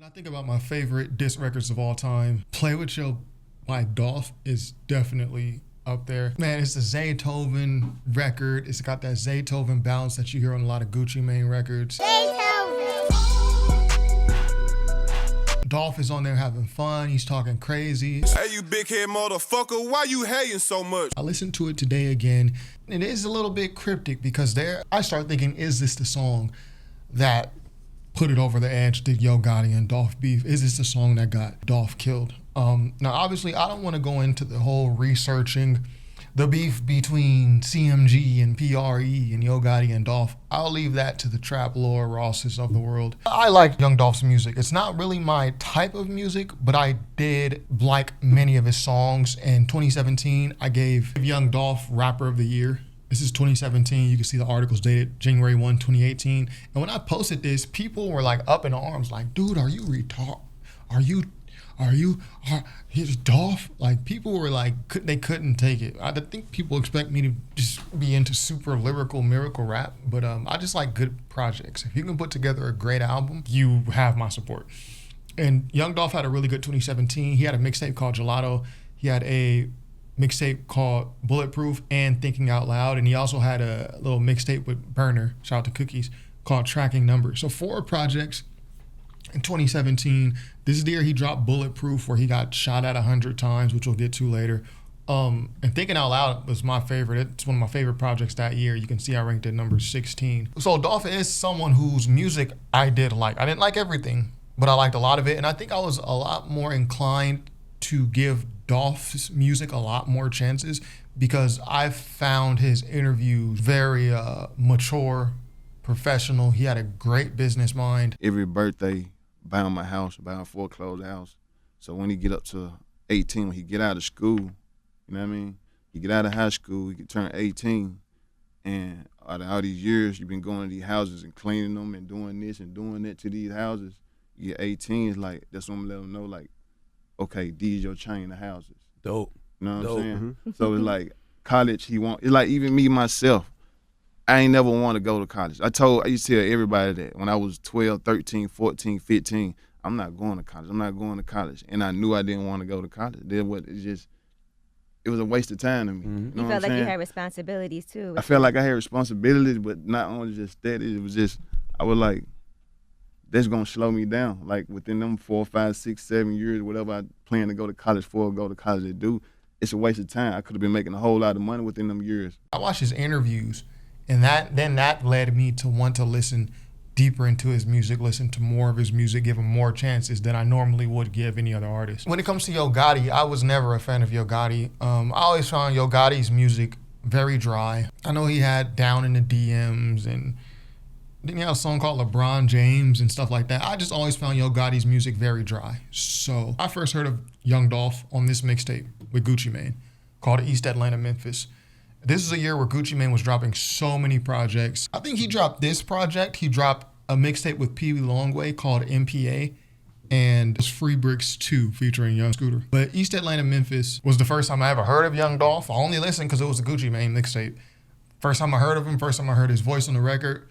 I think about my favorite diss records of all time, Play With Yo by Dolph is definitely up there. Man, it's a Zaytoven record. It's got that Zaytoven bounce that you hear on a lot of Gucci Mane records. Dolph is on there having fun. He's talking crazy. Hey, you big head motherfucker, why you hating so much? I listened to it today again. It is a little bit cryptic because there I start thinking, is this the song that put it over the edge, did Yo Gotti and Dolph beef? Is this the song that got Dolph killed? Now, obviously, I don't want to go into the whole researching the beef between CMG and PRE and Yo Gotti and Dolph. I'll leave that to the trap lore Rosses of the world. I like Young Dolph's music. It's not really my type of music, but I did like many of his songs. In 2017, I gave Young Dolph Rapper of the Year. This is 2017. You can see the articles dated January 1, 2018. And when I posted this, people were like up in arms, like, dude, are you retarded? Here's Dolph? Like, people were like, they couldn't take it. I think people expect me to just be into super lyrical miracle rap, but I just like good projects. If you can put together a great album, you have my support. And Young Dolph had a really good 2017. He had a mixtape called Gelato. He had a mixtape called Bulletproof and Thinking Out Loud. And he also had a little mixtape with Burner, shout out to Cookies, called Tracking Numbers. So 4 projects in 2017. This is the year he dropped Bulletproof, where he got shot at 100 times, which we'll get to later. And Thinking Out Loud was my favorite. It's one of my favorite projects that year. You can see I ranked it number 16. So Dolph is someone whose music I did like. I didn't like everything, but I liked a lot of it. And I think I was a lot more inclined to give Dolph's music a lot more chances because I found his interviews very mature, professional. He had a great business mind. Every birthday, buying my house, buying a foreclosed house. So when he get up to 18, when he get out of school, you know what I mean? He get out of high school, he can turn 18, and out of all these years, you've been going to these houses and cleaning them and doing this and doing that to these houses. You get 18, it's like, that's when I'm letting them know, like, okay, these your chain of houses. Dope. You know what Dope. I'm saying? So it's like college, it's like even me, myself, I ain't never want to go to college. I used to tell everybody that when I was 12, 13, 14, 15, I'm not going to college. I'm not going to college. And I knew I didn't want to go to college. It was a waste of time to me. Mm-hmm. You felt like you had responsibilities too. I felt like I had responsibilities, but not only just that, it was just, I was like, that's gonna slow me down. Like within them 4, 5, 6, 7 years, whatever I plan to go to college for, go to college to do, it's a waste of time. I could have been making a whole lot of money within them years. I watched his interviews, and that led me to want to listen deeper into his music, listen to more of his music, give him more chances than I normally would give any other artist. When it comes to Yo Gotti, I was never a fan of Yo Gotti. I always found Yo Gotti's music very dry. I know he had Down in the DMs and didn't he have a song called LeBron James and stuff like that? I just always found Yo Gotti's music very dry. So I first heard of Young Dolph on this mixtape with Gucci Mane called East Atlanta, Memphis. This is a year where Gucci Mane was dropping so many projects. I think he dropped this project. He dropped a mixtape with Pee Wee Longway called MPA, and it's Free Bricks 2 featuring Young Scooter. But East Atlanta, Memphis was the first time I ever heard of Young Dolph. I only listened because it was a Gucci Mane mixtape. First time I heard of him, first time I heard his voice on the record.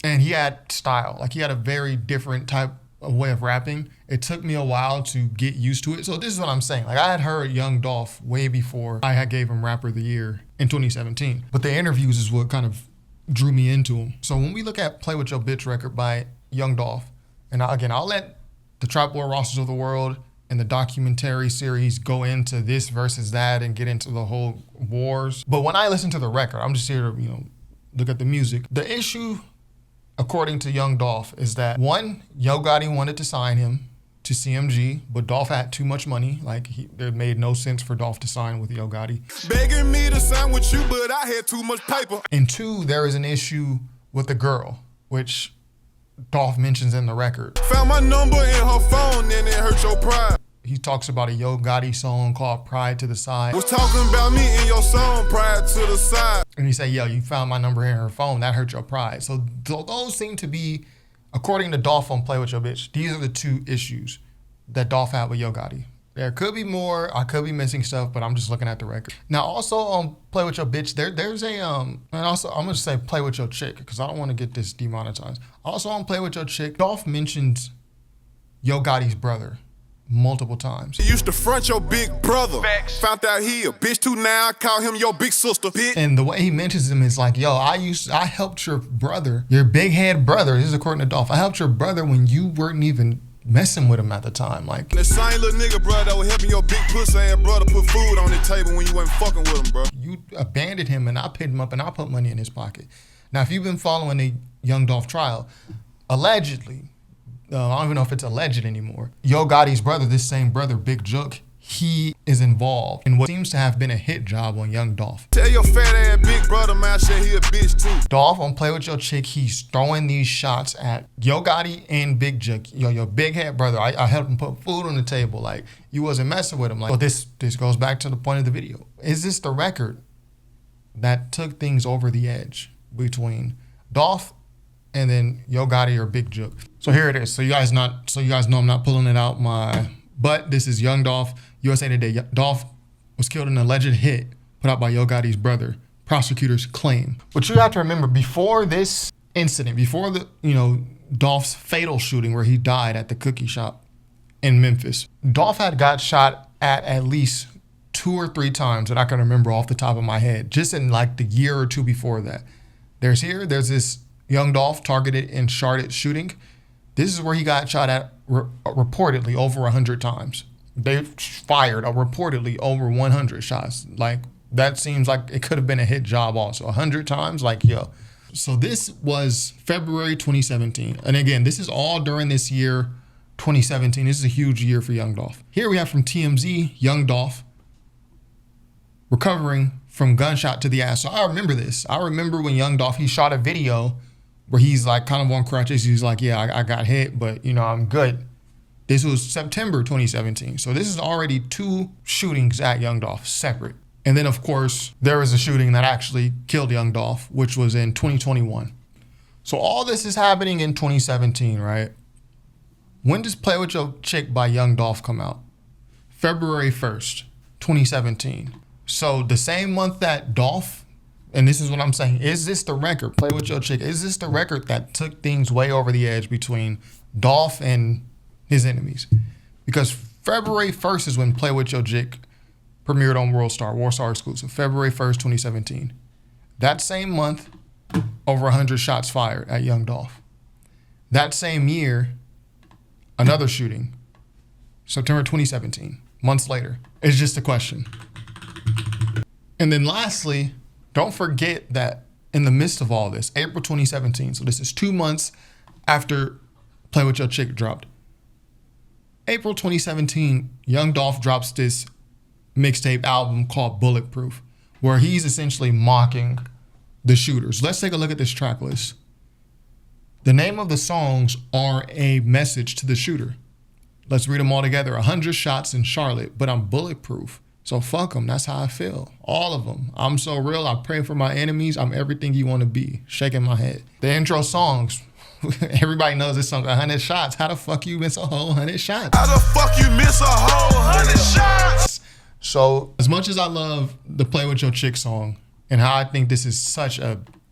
And he had style. Like, he had a very different type of way of rapping. It took me a while to get used to it. So this is what I'm saying. Like, I had heard Young Dolph way before I had gave him Rapper of the Year in 2017. But the interviews is what kind of drew me into him. So when we look at Play With Your Bitch record by Young Dolph, and I'll let the Trap Boy Rosses of the world and the documentary series go into this versus that and get into the whole wars. But when I listen to the record, I'm just here to, look at the music. The issue, according to Young Dolph, is that one, Yo Gotti wanted to sign him to CMG, but Dolph had too much money. Like, it made no sense for Dolph to sign with Yo Gotti. Begging me to sign with you, but I had too much paper. And two, there is an issue with the girl, which Dolph mentions in the record. Found my number in her phone and it hurt your pride. He talks about a Yo Gotti song called Pride to the Side. Was talking about me in your song, Pride to the Side. And he said, yo, you found my number in her phone, that hurt your pride. So those seem to be, according to Dolph on Play With Your Bitch, these are the two issues that Dolph had with Yo Gotti. There could be more, I could be missing stuff, but I'm just looking at the record. Now also on Play With Your Bitch, there's a, and also I'm gonna say Play With Your Chick, because I don't wanna get this demonetized. Also on Play With Your Chick, Dolph mentions Yo Gotti's brother multiple times. You used to front your big brother. Facts. Found out he a bitch too now. I call him your big sister. Bitch. And the way he mentions him is like, yo, I helped your brother, your big head brother. This is according to Dolph. I helped your brother when you weren't even messing with him at the time. Like, the same little nigga, bro, that was helping your big pussy ass brother put food on the table when you wasn't fucking with him, bro. You abandoned him, and I picked him up, and I put money in his pocket. Now, if you've been following the Young Dolph trial, allegedly, I don't even know if it's alleged anymore, Yo Gotti's brother, this same brother, Big Jook, he is involved in what seems to have been a hit job on Young Dolph. Tell your fat ass big brother, man, I said he a bitch too. Dolph on Play With Your Chick, he's throwing these shots at Yo Gotti and Big Jook. Yo, your big head brother, I helped him put food on the table. Like, you wasn't messing with him. Like, well, this goes back to the point of the video. Is this the record that took things over the edge between Dolph and then Yo Gotti or Big Jook? So here it is. So you guys know I'm not pulling it out my butt. This is Young Dolph, USA Today. Dolph was killed in an alleged hit put out by Yo Gotti's brother, prosecutors claim. But you have to remember, before this incident, before the, Dolph's fatal shooting where he died at the cookie shop in Memphis, Dolph had got shot at least 2 or 3 times that I can remember off the top of my head, just in like the year or two before that. There's this Young Dolph targeted in Charlotte shooting. This is where he got shot at reportedly over 100 times. They fired reportedly over 100 shots. Like, that seems like it could have been a hit job also. 100 times, like, yo. So this was February 2017. And again, this is all during this year, 2017. This is a huge year for Young Dolph. Here we have from TMZ, Young Dolph recovering from gunshot to the ass. So I remember this. I remember when Young Dolph, he shot a video where he's like kind of on crutches. He's like, yeah, I got hit, but I'm good. This was September 2017. So this is already 2 shootings at Young Dolph, separate. And then of course, there was a shooting that actually killed Young Dolph, which was in 2021. So all this is happening in 2017, right? When does Play With Your Chick by Young Dolph come out? February 1st, 2017. So the same month that Dolph, and this is what I'm saying, is this the record, Play With Your Chick, is this the record that took things way over the edge between Dolph and his enemies? Because February 1st is when Play With Your Chick premiered on Worldstar exclusive, February 1st, 2017. That same month, over 100 shots fired at Young Dolph. That same year, another shooting, September 2017, months later. It's just a question. And then lastly, don't forget that in the midst of all this, April 2017, so this is 2 months after Play With Your Chick dropped. April 2017, Young Dolph drops this mixtape album called Bulletproof, where he's essentially mocking the shooters. Let's take a look at this track list. The name of the songs are a message to the shooter. Let's read them all together. 100 shots in Charlotte, but I'm bulletproof. So fuck them. That's how I feel. All of them. I'm so real. I pray for my enemies. I'm everything you want to be. Shaking my head. The intro songs. Everybody knows this song. 100 shots. How the fuck you miss a whole 100 shots? How the fuck you miss a whole 100 shots? So as much as I love the Play With Your Chick song and how I think this is this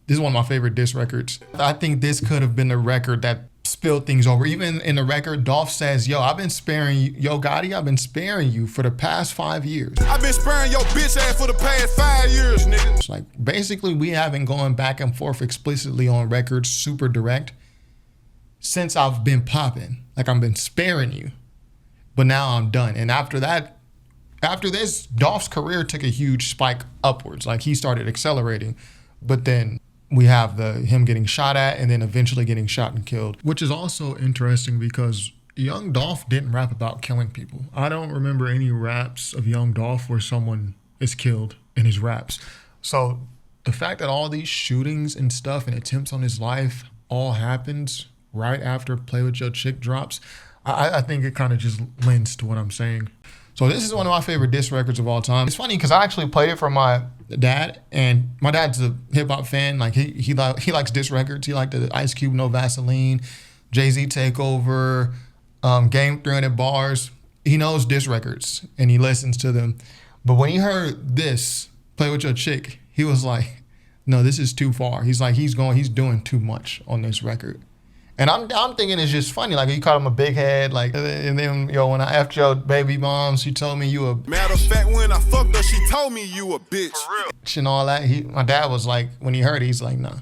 is one of my favorite diss records. I think this could have been the record that spilled things over. Even in the record, Dolph says, yo, I've been sparing you, Yo Gotti, I've been sparing you for the past 5 years. I've been sparing your bitch ass for the past 5 years, nigga. It's like, basically, we haven't gone back and forth explicitly on records, super direct, since I've been popping. Like, I've been sparing you, but now I'm done. And after this, Dolph's career took a huge spike upwards. Like, he started accelerating, but then we have him getting shot at and then eventually getting shot and killed, which is also interesting because Young Dolph didn't rap about killing people. I don't remember any raps of Young Dolph where someone is killed in his raps. So the fact that all these shootings and stuff and attempts on his life all happens right after Play With Your Chick drops, I think it kind of just lends to what I'm saying. So this is one of my favorite diss records of all time. It's funny because I actually played it for my dad, and my dad's a hip hop fan. Like he likes diss records. He liked the Ice Cube No Vaseline, Jay-Z Takeover, Game 300 Bars. He knows diss records and he listens to them. But when he heard this, Play With Your Chick, he was like, no, this is too far. He's like, he's doing too much on this record. And I'm thinking it's just funny. Like, you called him a big head. Like, and then, yo, when I F'd your baby mom, she told me you a Matter of fact, when I fucked her, she told me you a bitch. For real. bitch and all that. My dad was like, when he heard it, he's like, nah.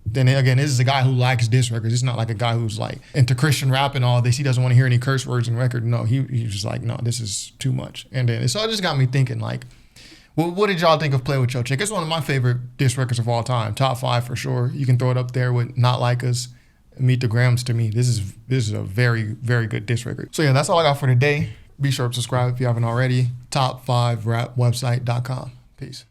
Then again, this is a guy who likes diss records. It's not like a guy who's like into Christian rap and all this. He doesn't want to hear any curse words in record. No, he's just like, no, this is too much. And then so it just got me thinking, like, well, what did y'all think of Play With Your Chick? It's one of my favorite diss records of all time. Top 5 for sure. You can throw it up there with Not Like Us, Meet the Grams. To me, this is a very, very good diss record. So yeah, that's all I got for today. Be sure to subscribe if you haven't already. Top5rapwebsite.com. Peace.